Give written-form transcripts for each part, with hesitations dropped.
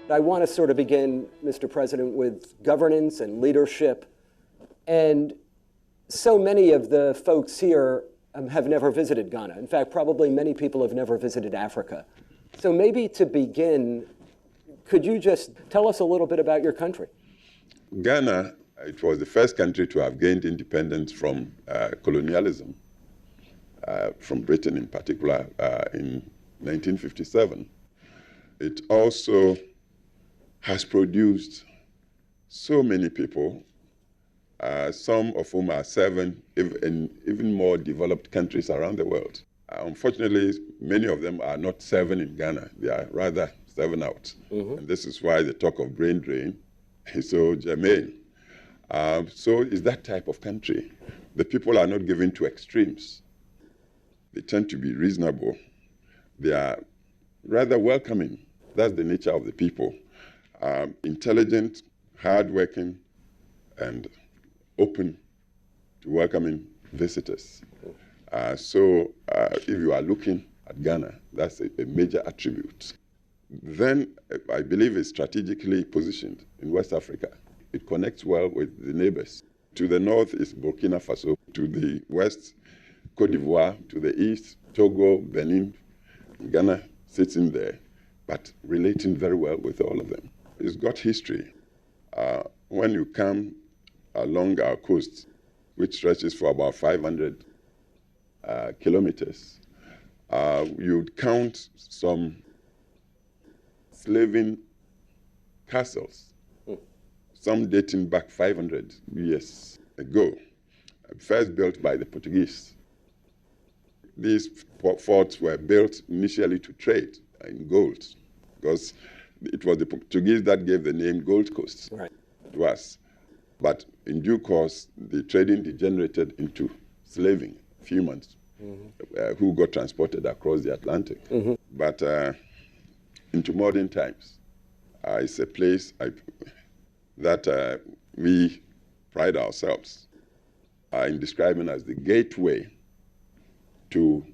I want to sort of begin, Mr. President, with governance and leadership. And so many of the folks here have never visited Ghana. In fact, probably many people have never visited Africa. So maybe to begin, could you just tell us a little bit about your country? Ghana, it was the first country to have gained independence from colonialism, from Britain in particular, in 1957. It also has produced so many people, some of whom are serving in even more developed countries around the world. Unfortunately, many of them are not serving in Ghana. They are rather serving out. Mm-hmm. And this is why the talk of brain drain is so germane. So it's that type of country. The people are not given to extremes. They tend to be reasonable. They are rather welcoming. That's the nature of the people. Intelligent, hardworking, and open to welcoming visitors. So if you are looking at Ghana, that's a major attribute. Then I believe it's strategically positioned in West Africa. It connects well with the neighbors. To the north is Burkina Faso. To the west, Cote d'Ivoire. To the east, Togo, Benin. Ghana sits in there, but relating very well with all of them. It's got history. When you come along our coast, which stretches for about 500 kilometers, you'd count some slaving castles, some dating back 500 years ago, first built by the Portuguese. These forts were built initially to trade in gold, because it was the Portuguese that gave the name Gold Coast to us. But in due course, the trading degenerated into slaving, humans who got transported across the Atlantic. But into modern times, it's a place that we pride ourselves in describing as the gateway to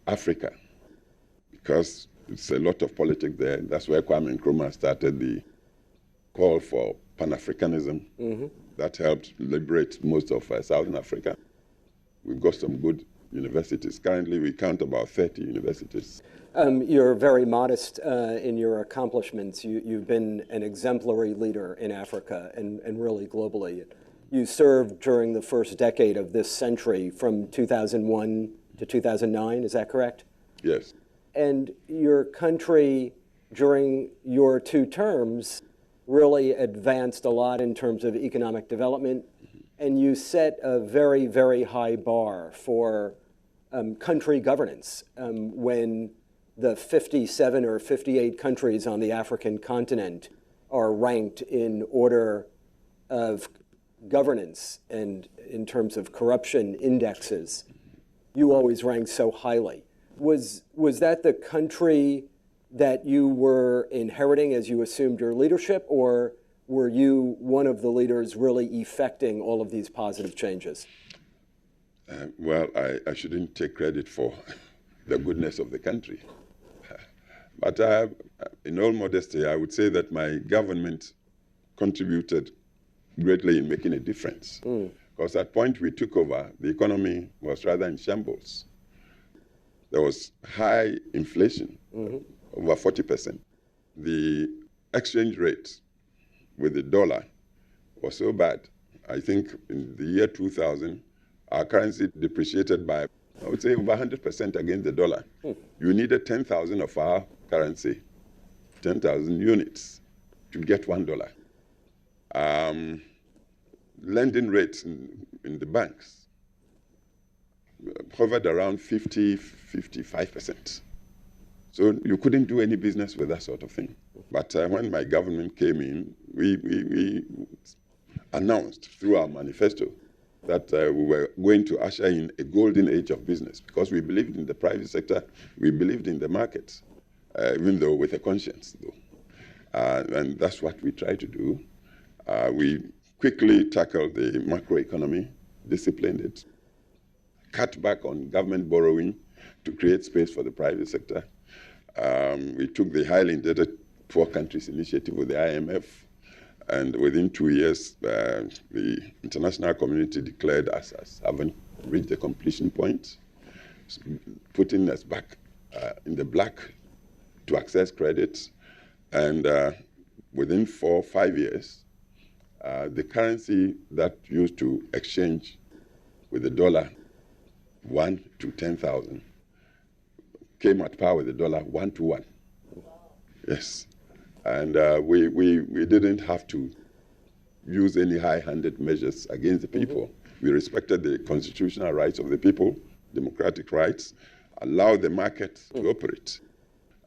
Africa, because it's a lot of politics there. That's where Kwame Nkrumah started the call for Pan-Africanism. That helped liberate most of Southern Africa. We've got some good universities. Currently, we count about 30 universities. You're very modest in your accomplishments. You've been an exemplary leader in Africa and really globally. You served during the first decade of this century, from 2001 to 2009, is that correct? Yes. And your country, during your 2 terms, really advanced a lot in terms of economic development, and you set a very, very high bar for country governance when the 57 or 58 countries on the African continent are ranked in order of governance and in terms of corruption indexes. You always ranked so highly. Was that the country that you were inheriting as you assumed your leadership, or were you one of the leaders really effecting all of these positive changes? Well, I shouldn't take credit for the goodness of the country. But in all modesty, I would say that my government contributed greatly in making a difference. Because at the point we took over, the economy was rather in shambles. There was high inflation, over 40%. The exchange rate with the dollar was so bad. I think in the year 2000, our currency depreciated by, I would say, over 100% against the dollar. You needed 10,000 of our currency, 10,000 units to get $1. Lending rates in the banks hovered around 50-55%. So you couldn't do any business with that sort of thing. But when my government came in, we announced through our manifesto that we were going to usher in a golden age of business, because we believed in the private sector, we believed in the market, even though with a conscience, though. And that's what we try to do. We quickly tackled the macroeconomy, disciplined it, cut back on government borrowing to create space for the private sector. We took the highly indebted Poor Countries Initiative with the IMF. And within 2 years, the international community declared us as having reached the completion point, putting us back in the black to access credit. And within 4 or 5 years, the currency that used to exchange with the dollar 1 to 10,000 came at par with the dollar 1 to 1. Yes. And we didn't have to use any high-handed measures against the people. We respected the constitutional rights of the people, democratic rights, allowed the market to operate.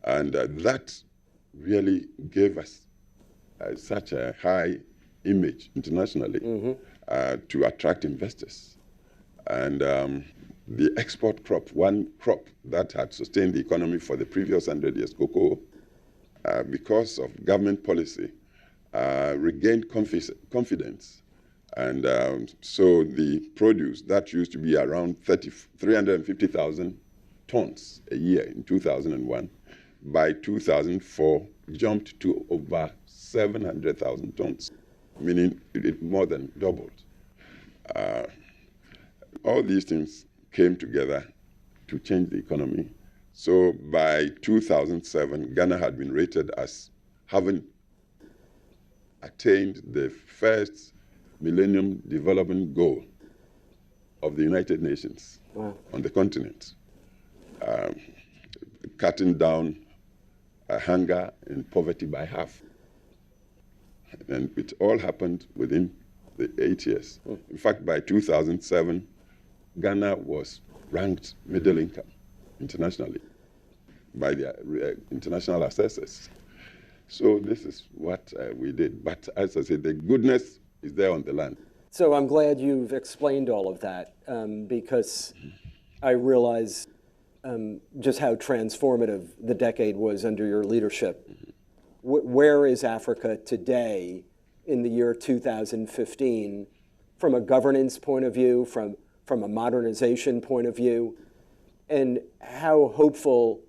And that really gave us such a high image internationally to attract investors. And the export crop, one crop that had sustained the economy for the previous 100 years, cocoa, because of government policy, regained confidence. And so the produce that used to be around 350,000 tons a year in 2001, by 2004 jumped to over 700,000 tons, meaning it more than doubled. All these things came together to change the economy. So by 2007, Ghana had been rated as having attained the first Millennium Development Goal of the United Nations on the continent, cutting down hunger and poverty by half. And it all happened within the 8 years. In fact, by 2007, Ghana was ranked middle income internationally by the international assessors. So this is what we did. But as I said, the goodness is there on the land. So I'm glad you've explained all of that because I realize just how transformative the decade was under your leadership. Where is Africa today in the year 2015 from a governance point of view, from a modernization point of view, and how hopeful,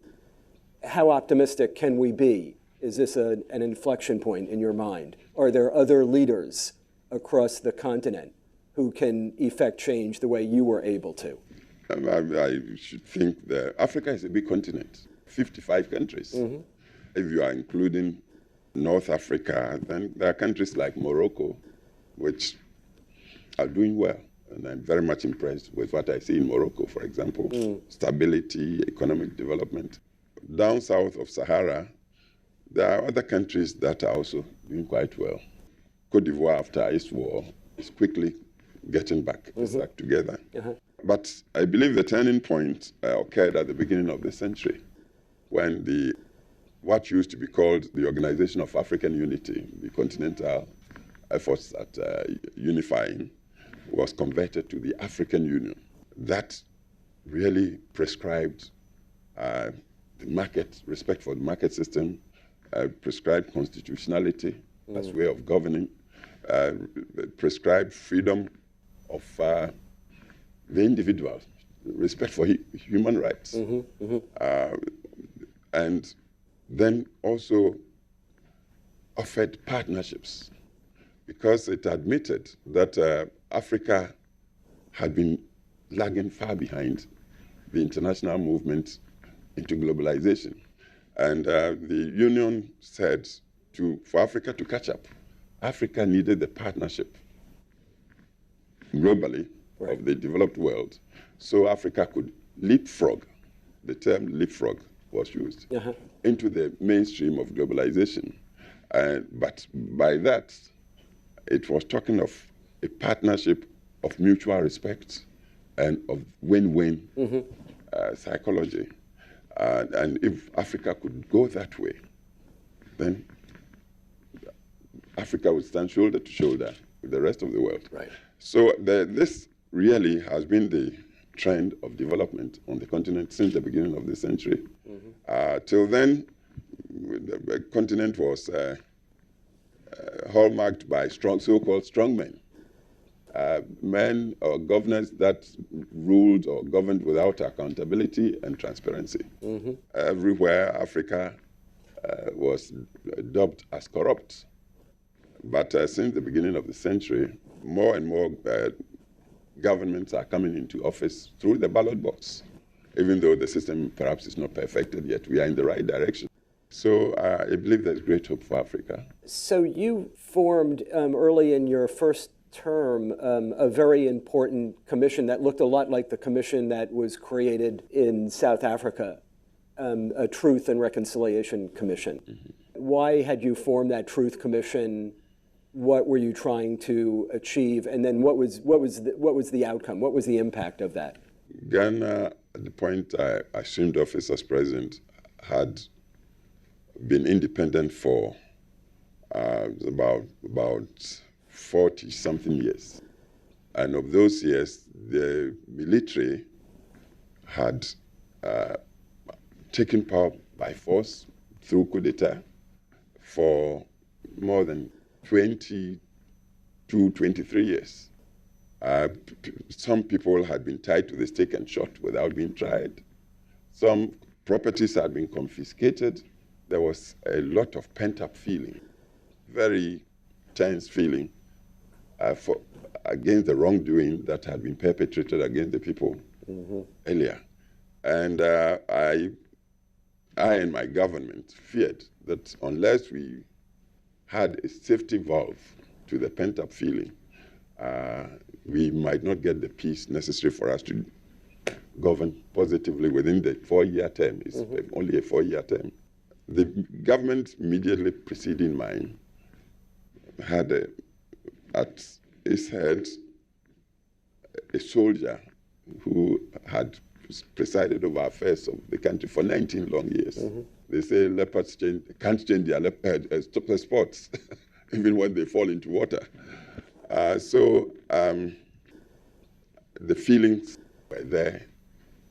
how optimistic can we be? Is this an inflection point in your mind? Are there other leaders across the continent who can effect change the way you were able to? I should think that Africa is a big continent, 55 countries. If you are including North Africa, then there are countries like Morocco, which are doing well. And I'm very much impressed with what I see in Morocco, for example. Stability, economic development. Down south of Sahara, there are other countries that are also doing quite well. Cote d'Ivoire, after East War, is quickly getting back together. But I believe the turning point occurred at the beginning of the century, when what used to be called the Organization of African Unity, the continental efforts at unifying, was converted to the African Union. That really prescribed the market, respect for the market system, prescribed constitutionality as way of governing, prescribed freedom of the individual, respect for human rights. And then also offered partnerships, because it admitted that Africa had been lagging far behind the international movement into globalization. And the Union said for Africa to catch up, Africa needed the partnership globally of the developed world, so Africa could leapfrog, the term leapfrog was used, into the mainstream of globalization. But by that, it was talking of a partnership of mutual respect and of win-win psychology. And if Africa could go that way, then Africa would stand shoulder to shoulder with the rest of the world. So this really has been the trend of development on the continent since the beginning of the century. Till then, the continent was hallmarked by so-called strongmen, men or governors that ruled or governed without accountability and transparency. Everywhere Africa was dubbed as corrupt. But since the beginning of the century, more and more governments are coming into office through the ballot box. Even though the system perhaps is not perfected yet, we are in the right direction. So I believe there's great hope for Africa. So you formed early in your first term a very important commission that looked a lot like the commission that was created in South Africa, a Truth and Reconciliation Commission. Mm-hmm. Why had you formed that Truth Commission? What were you trying to achieve? And then what was the outcome? What was the impact of that? Ghana, at the point I assumed office as president, had been independent for about 40-something years. And of those years, the military had taken power by force through coup d'etat for more than 22, 23 years. Some people had been tied to the stake and shot without being tried. Some properties had been confiscated. There was a lot of pent-up feeling, very tense feeling against the wrongdoing that had been perpetrated against the people earlier. And I and my government feared that unless we had a safety valve to the pent-up feeling, we might not get the peace necessary for us to govern positively within the 4-year term. It's only a 4-year term. The government immediately preceding mine had at its head a soldier who had presided over affairs of the country for 19 long years. They say leopards can't change their spots, even when they fall into water. So the feelings were there,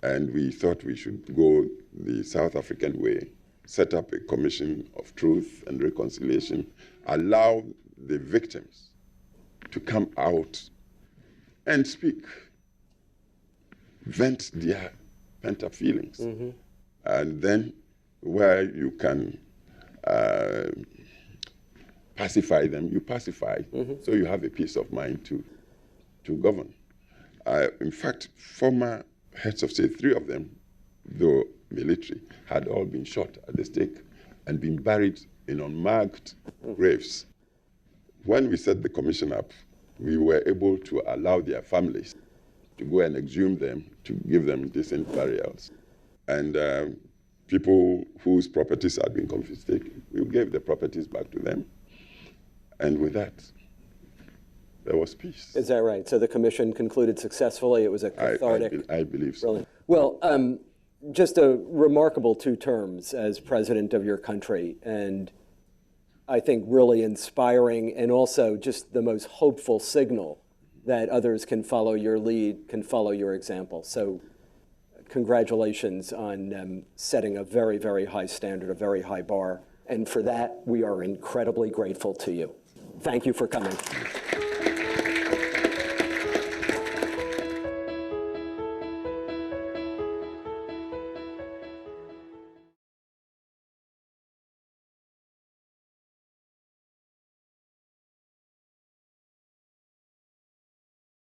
and we thought we should go the South African way, set up a commission of truth and reconciliation, allow the victims to come out and speak, vent their pent-up feelings. And then where you can pacify them, you pacify, so you have a peace of mind to govern. In fact, former heads of state, 3 of them, though military, had all been shot at the stake and been buried in unmarked graves. When we set the commission up, we were able to allow their families to go and exhume them, to give them decent burials. And people whose properties had been confiscated, we gave the properties back to them. And with that, there was peace. Is that right? So the commission concluded successfully. It was a cathartic. I believe so. Brilliant. Well, just a remarkable 2 terms as president of your country, and I think really inspiring, and also just the most hopeful signal that others can follow your lead, can follow your example. So congratulations on setting a very, very high standard, a very high bar. And for that, we are incredibly grateful to you. Thank you for coming.